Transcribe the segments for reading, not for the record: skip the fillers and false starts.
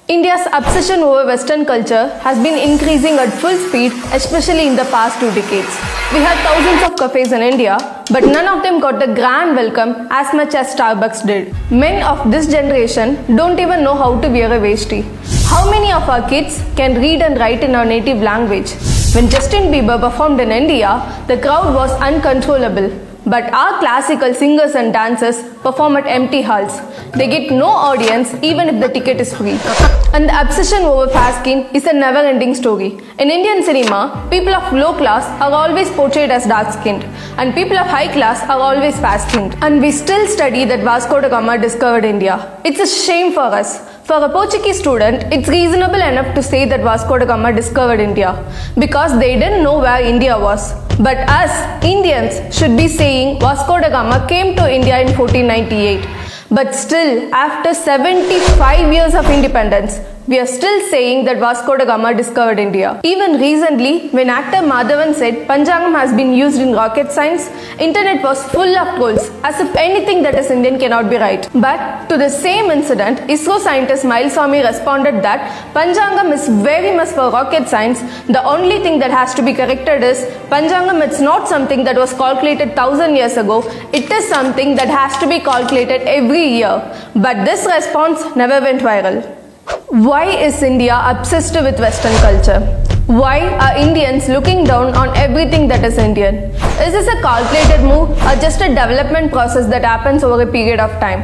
India's obsession over Western culture has been increasing at full speed, especially in the past 2 decades. We had thousands of cafes in India, but none of them got the grand welcome as much as Starbucks did. Men of this generation don't even know how to wear a vesti. How many of our kids can read and write in our native language? When Justin Bieber performed in India, the crowd was uncontrollable. But our classical singers and dancers perform at empty halls. They get no audience even if the ticket is free. And the obsession over fair skin is a never-ending story. In Indian cinema, people of low class are always portrayed as dark-skinned, and people of high class are always fair-skinned. And we still study that Vasco da Gama discovered India. It's a shame for us. For a Portuguese student, it's reasonable enough to say that Vasco da Gama discovered India because they didn't know where India was. But us, Indians, should be saying Vasco da Gama came to India in 1498. But still, after 75 years of independence, we are still saying that Vasco da Gama discovered India. Even recently, when actor Madhavan said Panchangam has been used in rocket science, internet was full of trolls as if anything that is Indian cannot be right. But to the same incident, ISRO scientist Mailaswamy responded that Panchangam is very much for rocket science. The only thing that has to be corrected is Panchangam is not something that was calculated 1000 years ago. It is something that has to be calculated every year. But this response never went viral. Why is India obsessed with Western culture? Why are Indians looking down on everything that is Indian? Is this a calculated move or just a development process that happens over a period of time?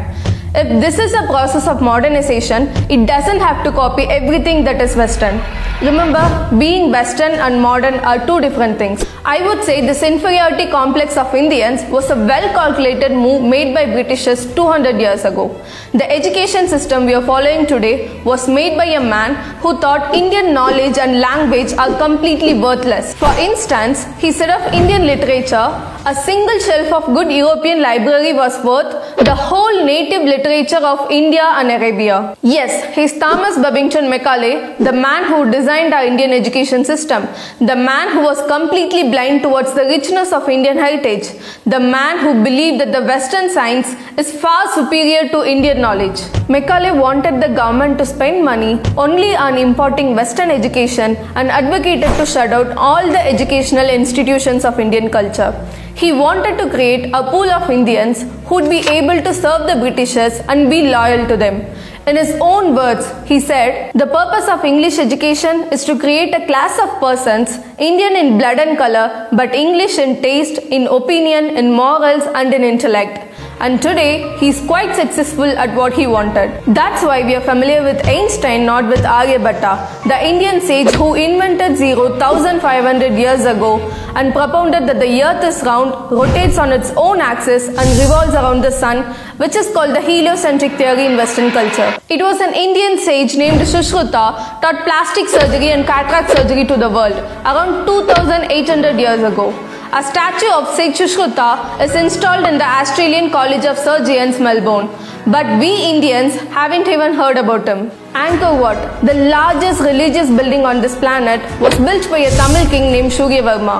If this is a process of modernization, it doesn't have to copy everything that is Western. Remember, being Western and modern are two different things. I would say this inferiority complex of Indians was a well-calculated move made by Britishers 200 years ago. The education system we are following today was made by a man who thought Indian knowledge and language are completely worthless. For instance, he said of Indian literature, a single shelf of good European library was worth the whole native literature of India and Arabia. Yes, he is Thomas Babington Macaulay, the man who designed our Indian education system, the man who was completely blind towards the richness of Indian heritage, the man who believed that the Western science is far superior to Indian knowledge. Macaulay wanted the government to spend money only on importing Western education and advocated to shut out all the educational institutions of Indian culture. He wanted to create a pool of Indians who would be able to serve the Britishers and be loyal to them. In his own words, he said, "The purpose of English education is to create a class of persons, Indian in blood and color, but English in taste, in opinion, in morals and in intellect." And today, he is quite successful at what he wanted. That's why we are familiar with Einstein, not with Aryabhatta, the Indian sage who invented zero 1500 years ago and propounded that the earth is round, rotates on its own axis and revolves around the sun, which is called the heliocentric theory in Western culture. It was an Indian sage named Sushruta taught plastic surgery and cataract surgery to the world around 2800 years ago. A statue of Sage Sushruta is installed in the Australian College of Surgeons, Melbourne. But we Indians haven't even heard about him. Angkor Wat, the largest religious building on this planet, was built by a Tamil king named Suryavarma.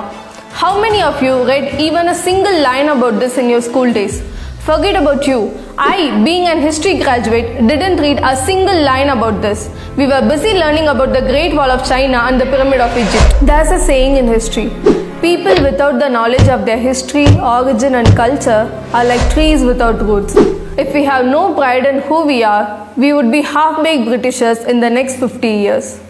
How many of you read even a single line about this in your school days? Forget about you. I, being an history graduate, didn't read a single line about this. We were busy learning about the Great Wall of China and the Pyramid of Egypt. There's a saying in history. People without the knowledge of their history, origin and culture are like trees without roots. If we have no pride in who we are, we would be half-baked Britishers in the next 50 years.